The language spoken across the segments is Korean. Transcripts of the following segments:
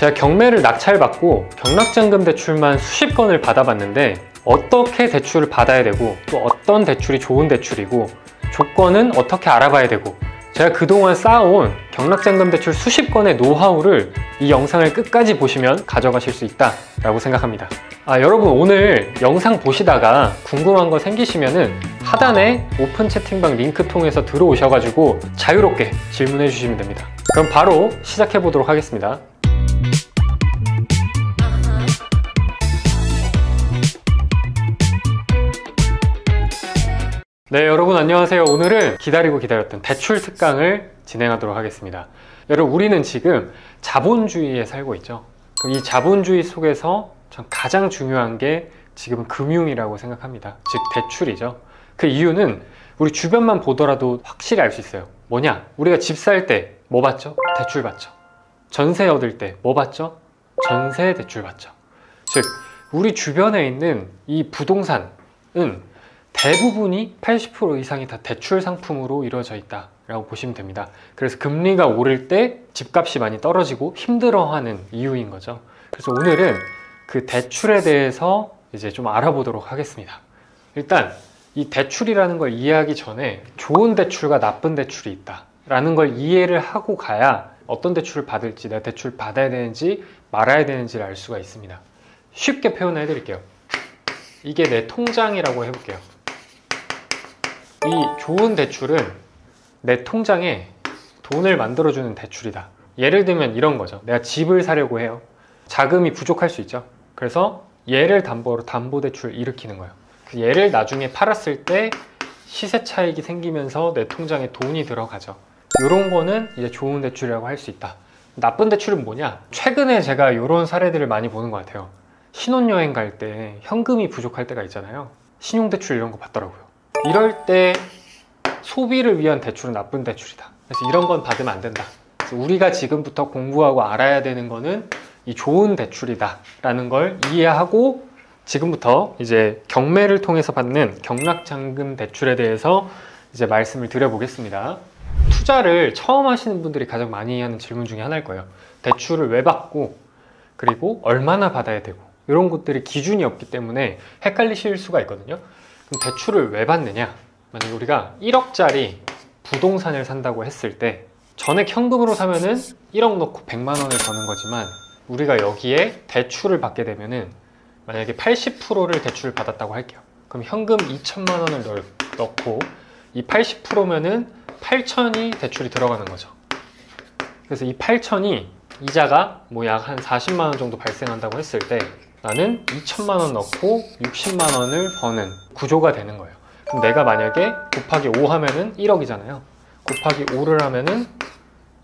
제가 경매를 낙찰받고 경락잔금 대출만 수십 건을 받아봤는데 어떻게 대출을 받아야 되고 또 어떤 대출이 좋은 대출이고 조건은 어떻게 알아봐야 되고 제가 그동안 쌓아온 경락잔금 대출 수십 건의 노하우를 이 영상을 끝까지 보시면 가져가실 수 있다 라고 생각합니다. 여러분 오늘 영상 보시다가 궁금한 거 생기시면은 하단에 오픈 채팅방 링크 통해서 들어오셔가지고 자유롭게 질문해 주시면 됩니다. 그럼 바로 시작해 보도록 하겠습니다. 네, 여러분 안녕하세요. 오늘은 기다리고 기다렸던 대출 특강을 진행하도록 하겠습니다. 여러분 우리는 지금 자본주의에 살고 있죠. 이 자본주의 속에서 전 가장 중요한 게 지금 금융이라고 생각합니다. 즉 대출이죠. 그 이유는 우리 주변만 보더라도 확실히 알 수 있어요. 뭐냐? 우리가 집 살 때 뭐 받죠? 대출 받죠. 전세 얻을 때 뭐 받죠? 전세 대출 받죠. 즉 우리 주변에 있는 이 부동산은 대부분이 80% 이상이 다 대출 상품으로 이루어져 있다 라고 보시면 됩니다. 그래서 금리가 오를 때 집값이 많이 떨어지고 힘들어하는 이유인 거죠. 그래서 오늘은 그 대출에 대해서 이제 좀 알아보도록 하겠습니다. 일단 이 대출이라는 걸 이해하기 전에 좋은 대출과 나쁜 대출이 있다 라는 걸 이해를 하고 가야 어떤 대출을 받을지, 내가 대출 받아야 되는지 말아야 되는지를 알 수가 있습니다. 쉽게 표현해 드릴게요. 이게 내 통장이라고 해볼게요. 이 좋은 대출은 내 통장에 돈을 만들어주는 대출이다. 예를 들면 이런 거죠. 내가 집을 사려고 해요. 자금이 부족할 수 있죠. 그래서 얘를 담보로 담보대출을 일으키는 거예요. 얘를 나중에 팔았을 때 시세 차익이 생기면서 내 통장에 돈이 들어가죠. 이런 거는 이제 좋은 대출이라고 할 수 있다. 나쁜 대출은 뭐냐? 최근에 제가 이런 사례들을 많이 보는 것 같아요. 신혼여행 갈 때 현금이 부족할 때가 있잖아요. 신용대출 이런 거 받더라고요. 이럴 때 소비를 위한 대출은 나쁜 대출이다. 그래서 이런 건 받으면 안 된다. 그래서 우리가 지금부터 공부하고 알아야 되는 거는 이 좋은 대출이다 라는 걸 이해하고 지금부터 이제 경매를 통해서 받는 경락잔금 대출에 대해서 이제 말씀을 드려보겠습니다. 투자를 처음 하시는 분들이 가장 많이 하는 질문 중에 하나일 거예요. 대출을 왜 받고 그리고 얼마나 받아야 되고 이런 것들이 기준이 없기 때문에 헷갈리실 수가 있거든요. 그럼 대출을 왜 받느냐? 만약에 우리가 1억짜리 부동산을 산다고 했을 때 전액 현금으로 사면은 1억 넣고 100만 원을 버는 거지만 우리가 여기에 대출을 받게 되면은 만약에 80%를 대출을 받았다고 할게요. 그럼 현금 2천만 원을 넣고 이 80%면은 8천이 대출이 들어가는 거죠. 그래서 이 8천이 이자가 뭐 약 한 40만 원 정도 발생한다고 했을 때 나는 2천만 원 넣고 60만 원을 버는 구조가 되는 거예요. 그럼 내가 만약에 곱하기 5 하면은 1억이잖아요. 곱하기 5를 하면은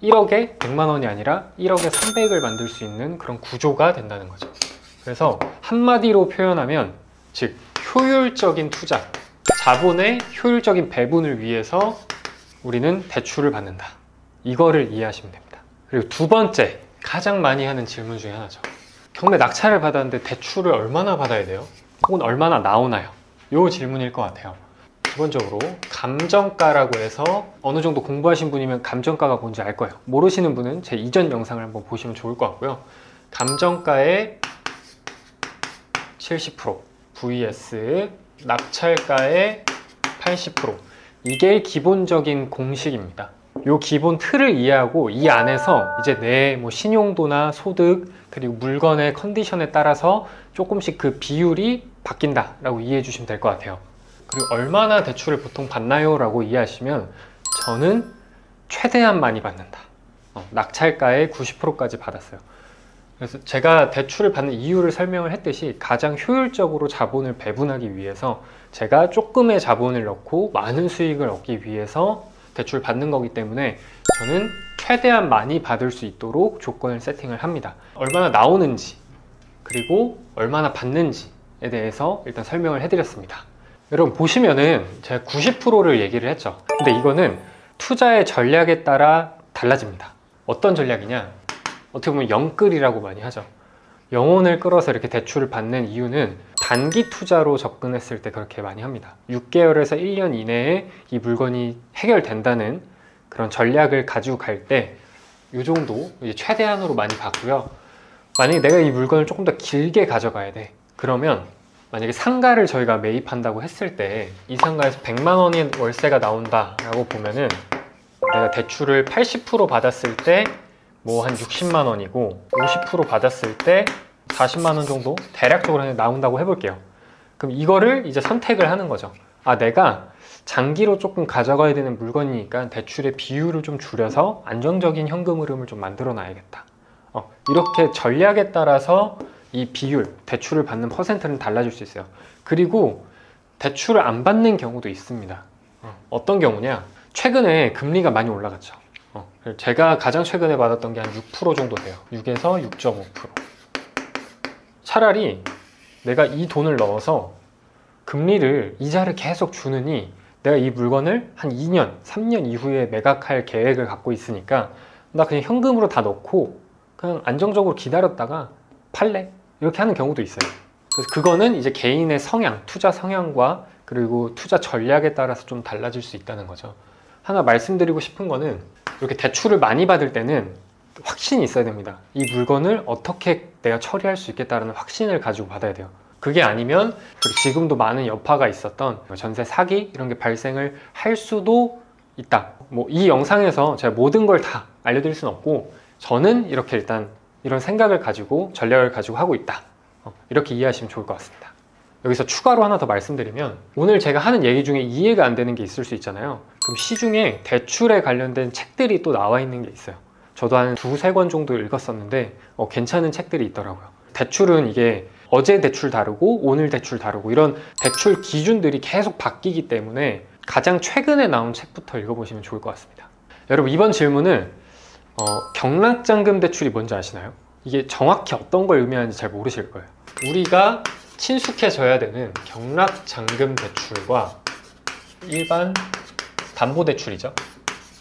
1억에 100만 원이 아니라 1억에 300을 만들 수 있는 그런 구조가 된다는 거죠. 그래서 한마디로 표현하면 즉 효율적인 투자, 자본의 효율적인 배분을 위해서 우리는 대출을 받는다. 이거를 이해하시면 됩니다. 그리고 두 번째 가장 많이 하는 질문 중에 하나죠. 경매 낙찰을 받았는데 대출을 얼마나 받아야 돼요? 혹은 얼마나 나오나요? 이 질문일 것 같아요. 기본적으로 감정가라고 해서 어느 정도 공부하신 분이면 감정가가 뭔지 알 거예요. 모르시는 분은 제 이전 영상을 한번 보시면 좋을 것 같고요. 감정가의 70% vs 낙찰가의 80% 이게 기본적인 공식입니다. 이 기본 틀을 이해하고 이 안에서 이제 내 뭐 신용도나 소득 그리고 물건의 컨디션에 따라서 조금씩 그 비율이 바뀐다 라고 이해해 주시면 될 것 같아요. 그리고 얼마나 대출을 보통 받나요? 라고 이해하시면 저는 최대한 많이 받는다. 낙찰가의 90%까지 받았어요. 그래서 제가 대출을 받는 이유를 설명을 했듯이 가장 효율적으로 자본을 배분하기 위해서 제가 조금의 자본을 넣고 많은 수익을 얻기 위해서 대출을 받는 거기 때문에 저는 최대한 많이 받을 수 있도록 조건을 세팅을 합니다. 얼마나 나오는지 그리고 얼마나 받는지에 대해서 일단 설명을 해드렸습니다. 여러분 보시면은 제가 90%를 얘기를 했죠. 근데 이거는 투자의 전략에 따라 달라집니다. 어떤 전략이냐? 어떻게 보면 영끌이라고 많이 하죠. 영혼을 끌어서 이렇게 대출을 받는 이유는 단기 투자로 접근했을 때 그렇게 많이 합니다. 6개월에서 1년 이내에 이 물건이 해결된다는 그런 전략을 가지고 갈 때 이 정도 이제 최대한으로 많이 받고요. 만약에 내가 이 물건을 조금 더 길게 가져가야 돼. 그러면 만약에 상가를 저희가 매입한다고 했을 때 이 상가에서 100만 원의 월세가 나온다라고 보면은 내가 대출을 80% 받았을 때 뭐 한 60만 원이고 50% 받았을 때 40만 원 정도 대략적으로 나온다고 해볼게요. 그럼 이거를 이제 선택을 하는 거죠. 아, 내가 장기로 조금 가져가야 되는 물건이니까 대출의 비율을 좀 줄여서 안정적인 현금 흐름을 좀 만들어 놔야겠다. 이렇게 전략에 따라서 이 비율, 대출을 받는 퍼센트는 달라질 수 있어요. 그리고 대출을 안 받는 경우도 있습니다. 어떤 경우냐? 최근에 금리가 많이 올라갔죠. 제가 가장 최근에 받았던 게 한 6% 정도 돼요. 6에서 6.5%. 차라리 내가 이 돈을 넣어서 금리를, 이자를 계속 주느니 내가 이 물건을 한 2년, 3년 이후에 매각할 계획을 갖고 있으니까 나 그냥 현금으로 다 넣고 그냥 안정적으로 기다렸다가 팔래? 이렇게 하는 경우도 있어요. 그래서 그거는 이제 개인의 성향, 투자 성향과 그리고 투자 전략에 따라서 좀 달라질 수 있다는 거죠. 하나 말씀드리고 싶은 거는 이렇게 대출을 많이 받을 때는 확신이 있어야 됩니다. 이 물건을 어떻게 내가 처리할 수 있겠다는 확신을 가지고 받아야 돼요. 그게 아니면 지금도 많은 여파가 있었던 전세 사기 이런 게 발생을 할 수도 있다. 뭐 이 영상에서 제가 모든 걸 다 알려드릴 수는 없고 저는 이렇게 일단 이런 생각을 가지고 전략을 가지고 하고 있다. 이렇게 이해하시면 좋을 것 같습니다. 여기서 추가로 하나 더 말씀드리면 오늘 제가 하는 얘기 중에 이해가 안 되는 게 있을 수 있잖아요. 그럼 시중에 대출에 관련된 책들이 또 나와 있는 게 있어요. 저도 한 2-3권 정도 읽었었는데 괜찮은 책들이 있더라고요. 대출은 이게 어제 대출 다르고 오늘 대출 다르고 이런 대출 기준들이 계속 바뀌기 때문에 가장 최근에 나온 책부터 읽어보시면 좋을 것 같습니다. 여러분, 이번 질문은 경락잔금 대출이 뭔지 아시나요? 이게 정확히 어떤 걸 의미하는지 잘 모르실 거예요. 우리가 친숙해져야 되는 경락잔금 대출과 일반 담보대출이죠.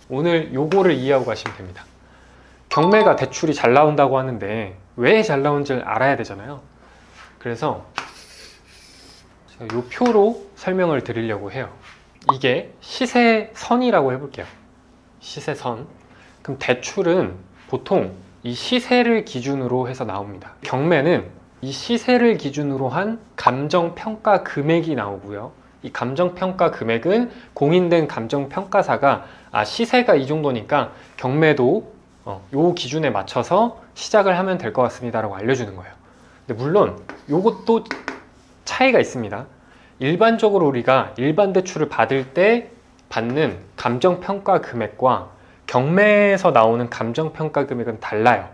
오늘 요거를 이해하고 가시면 됩니다. 경매가 대출이 잘 나온다고 하는데 왜 잘 나오는지를 알아야 되잖아요. 그래서 제가 요 표로 설명을 드리려고 해요. 이게 시세선이라고 해볼게요. 시세선. 그럼 대출은 보통 이 시세를 기준으로 해서 나옵니다. 경매는 이 시세를 기준으로 한 감정평가 금액이 나오고요. 이 감정평가 금액은 공인된 감정평가사가 시세가 이 정도니까 경매도 요 기준에 맞춰서 시작을 하면 될 것 같습니다 라고 알려주는 거예요. 근데 물론 요것도 차이가 있습니다. 일반적으로 우리가 일반 대출을 받을 때 받는 감정평가 금액과 경매에서 나오는 감정평가 금액은 달라요.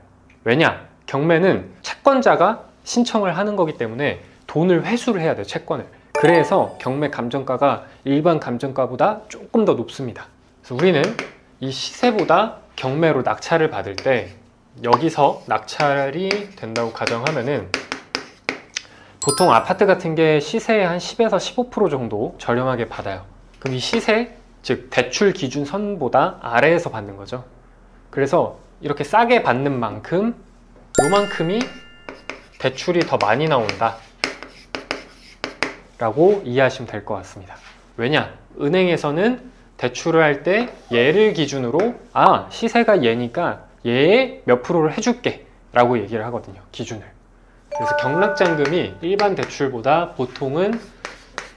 왜냐? 경매는 채권자가 신청을 하는 거기 때문에 돈을 회수를 해야 돼요, 채권을. 그래서 경매 감정가가 일반 감정가보다 조금 더 높습니다. 그래서 우리는 이 시세보다 경매로 낙찰을 받을 때 여기서 낙찰이 된다고 가정하면은 보통 아파트 같은 게 시세의 한 10에서 15% 정도 저렴하게 받아요. 그럼 이 시세, 즉 대출 기준 선보다 아래에서 받는 거죠. 그래서 이렇게 싸게 받는 만큼 요만큼이 대출이 더 많이 나온다 라고 이해하시면 될 것 같습니다. 왜냐? 은행에서는 대출을 할 때 얘를 기준으로 시세가 얘니까 얘의 몇 프로를 해줄게 라고 얘기를 하거든요, 기준을. 그래서 경락잔금이 일반 대출보다 보통은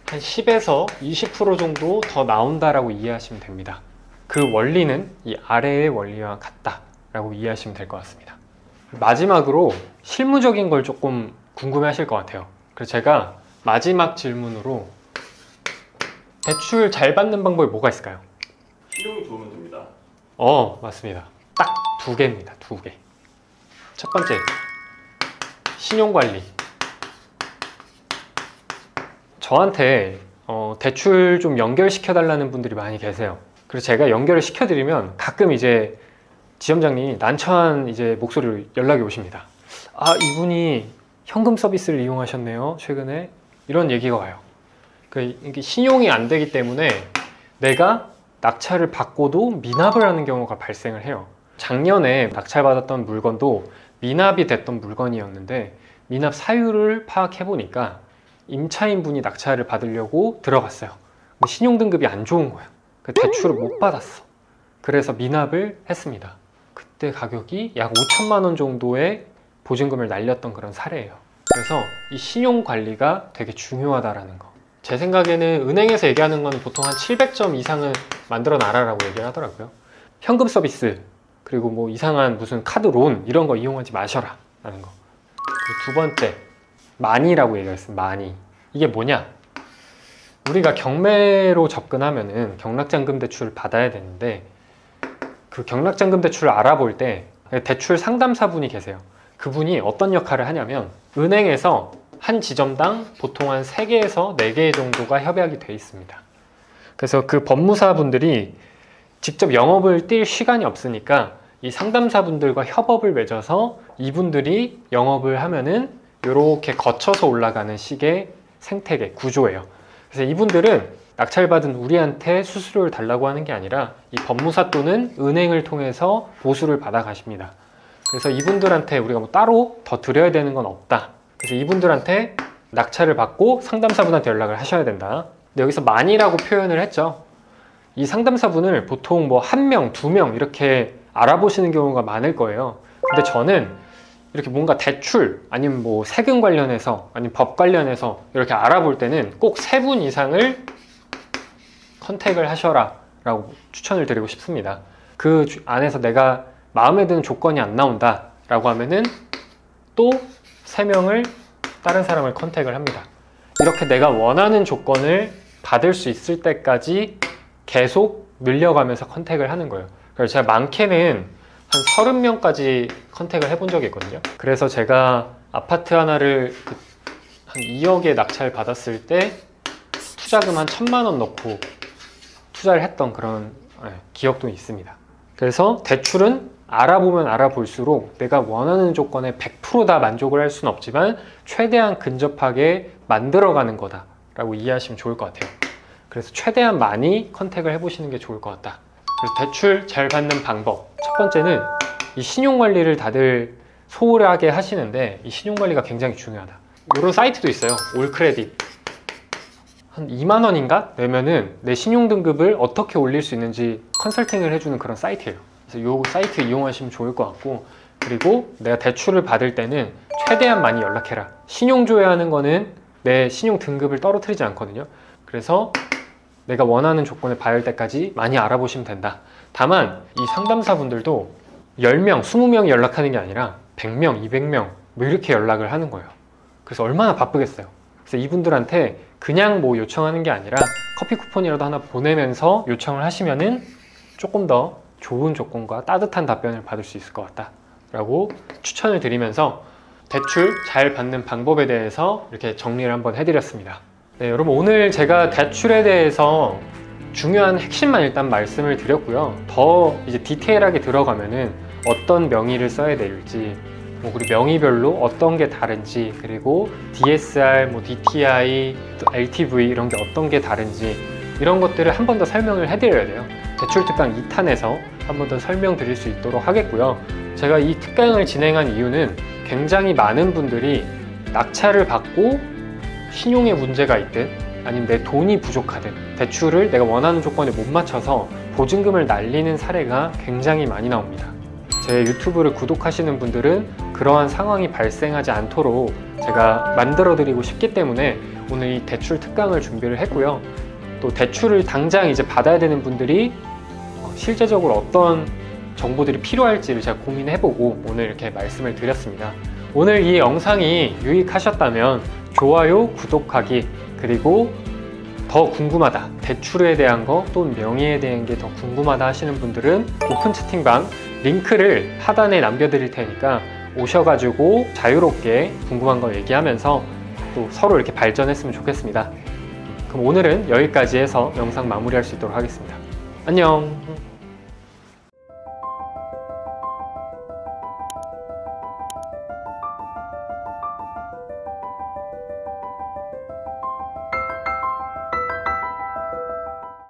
한 10에서 20% 정도 더 나온다라고 이해하시면 됩니다. 그 원리는 이 아래의 원리와 같다라고 이해하시면 될 것 같습니다. 마지막으로 실무적인 걸 조금 궁금해 하실 것 같아요. 그래서 제가 마지막 질문으로 대출 잘 받는 방법이 뭐가 있을까요? 신용이 좋으면 됩니다. 맞습니다. 딱 2개입니다. 2개. 첫 번째, 신용관리. 저한테 대출 좀 연결시켜 달라는 분들이 많이 계세요. 그래서 제가 연결을 시켜드리면 가끔 이제 지점장님이 난처한 이제 목소리로 연락이 오십니다. 이분이 현금 서비스를 이용하셨네요, 최근에. 이런 얘기가 와요. 이게 신용이 안 되기 때문에 내가 낙찰을 받고도 미납을 하는 경우가 발생을 해요. 작년에 낙찰받았던 물건도 미납이 됐던 물건이었는데 미납 사유를 파악해 보니까 임차인 분이 낙찰을 받으려고 들어갔어요. 신용등급이 안 좋은 거예요. 대출을 못 받았어. 그래서 미납을 했습니다. 그때 가격이 약 5천만 원 정도의 보증금을 날렸던 그런 사례예요. 그래서 이 신용 관리가 되게 중요하다라는 거. 제 생각에는 은행에서 얘기하는 건 보통 한 700점 이상은 만들어 놔라라고 얘기를 하더라고요. 현금 서비스, 그리고 뭐 이상한 무슨 카드 론 이런 거 이용하지 마셔라 라는 거. 그리고 두 번째, 마니라고 얘기했어요. 마니. 이게 뭐냐? 우리가 경매로 접근하면은 경락잔금 대출을 받아야 되는데, 그 경락잔금 대출을 알아볼 때 대출 상담사분이 계세요. 그분이 어떤 역할을 하냐면, 은행에서 한 지점당 보통 한 3개에서 4개 정도가 협약이 돼 있습니다. 그래서 그 법무사분들이 직접 영업을 뛸 시간이 없으니까 이 상담사분들과 협업을 맺어서 이분들이 영업을 하면은 이렇게 거쳐서 올라가는 식의 생태계, 구조예요. 그래서 이분들은 낙찰받은 우리한테 수수료를 달라고 하는 게 아니라 이 법무사 또는 은행을 통해서 보수를 받아 가십니다. 그래서 이분들한테 우리가 뭐 따로 더 드려야 되는 건 없다. 그래서 이분들한테 낙찰을 받고 상담사분한테 연락을 하셔야 된다. 근데 여기서 만이라고 표현을 했죠. 이 상담사분을 보통 뭐 1명, 2명 이렇게 알아보시는 경우가 많을 거예요. 근데 저는 이렇게 뭔가 대출 아니면 뭐 세금 관련해서 아니면 법 관련해서 이렇게 알아볼 때는 꼭 3분 이상을 컨택을 하셔라 라고 추천을 드리고 싶습니다. 그 안에서 내가 마음에 드는 조건이 안 나온다 라고 하면은 또 3명을 다른 사람을 컨택을 합니다. 이렇게 내가 원하는 조건을 받을 수 있을 때까지 계속 늘려가면서 컨택을 하는 거예요. 그래서 제가 많게는 한 30명까지 컨택을 해본 적이 있거든요. 그래서 제가 아파트 하나를 한 2억에 낙찰 받았을 때 투자금 한 1,000만 원 넣고 투자를 했던 그런 기억도 있습니다. 그래서 대출은 알아보면 알아볼수록 내가 원하는 조건에 100% 다 만족을 할 수는 없지만 최대한 근접하게 만들어가는 거다라고 이해하시면 좋을 것 같아요. 그래서 최대한 많이 컨택을 해보시는 게 좋을 것 같다. 그래서 대출 잘 받는 방법, 첫 번째는 이 신용관리를 다들 소홀하게 하시는데 이 신용관리가 굉장히 중요하다. 이런 사이트도 있어요. 올크레딧. 한 2만 원인가 내면은 내 신용등급을 어떻게 올릴 수 있는지 컨설팅을 해주는 그런 사이트예요. 그래서 이 사이트 이용하시면 좋을 것 같고, 그리고 내가 대출을 받을 때는 최대한 많이 연락해라. 신용조회하는 거는 내 신용등급을 떨어뜨리지 않거든요. 그래서 내가 원하는 조건을 받을 때까지 많이 알아보시면 된다. 다만 이 상담사분들도 10명, 20명이 연락하는 게 아니라 100명, 200명 뭐 이렇게 연락을 하는 거예요. 그래서 얼마나 바쁘겠어요. 그래서 이분들한테 그냥 뭐 요청하는 게 아니라 커피 쿠폰이라도 하나 보내면서 요청을 하시면은 조금 더 좋은 조건과 따뜻한 답변을 받을 수 있을 것 같다 라고 추천을 드리면서 대출 잘 받는 방법에 대해서 이렇게 정리를 한번 해드렸습니다. 네, 여러분 오늘 제가 대출에 대해서 중요한 핵심만 일단 말씀을 드렸고요. 더 이제 디테일하게 들어가면은 어떤 명의를 써야 될지, 그리고 명의별로 어떤 게 다른지, 그리고 DSR, DTI, LTV 이런 게 어떤 게 다른지 이런 것들을 한 번 더 설명을 해드려야 돼요. 대출 특강 2탄에서 한 번 더 설명드릴 수 있도록 하겠고요. 제가 이 특강을 진행한 이유는 굉장히 많은 분들이 낙찰을 받고 신용에 문제가 있든 아니면 내 돈이 부족하든 대출을 내가 원하는 조건에 못 맞춰서 보증금을 날리는 사례가 굉장히 많이 나옵니다. 제 유튜브를 구독하시는 분들은 그러한 상황이 발생하지 않도록 제가 만들어 드리고 싶기 때문에 오늘 이 대출 특강을 준비를 했고요. 또 대출을 당장 이제 받아야 되는 분들이 실제적으로 어떤 정보들이 필요할지를 제가 고민해보고 오늘 이렇게 말씀을 드렸습니다. 오늘 이 영상이 유익하셨다면 좋아요, 구독하기, 그리고 더 궁금하다, 대출에 대한 거 또는 명의에 대한 게 더 궁금하다 하시는 분들은 오픈 채팅방 링크를 하단에 남겨드릴 테니까 오셔가지고 자유롭게 궁금한 거 얘기하면서 또 서로 이렇게 발전했으면 좋겠습니다. 그럼 오늘은 여기까지 해서 영상 마무리할 수 있도록 하겠습니다. 안녕.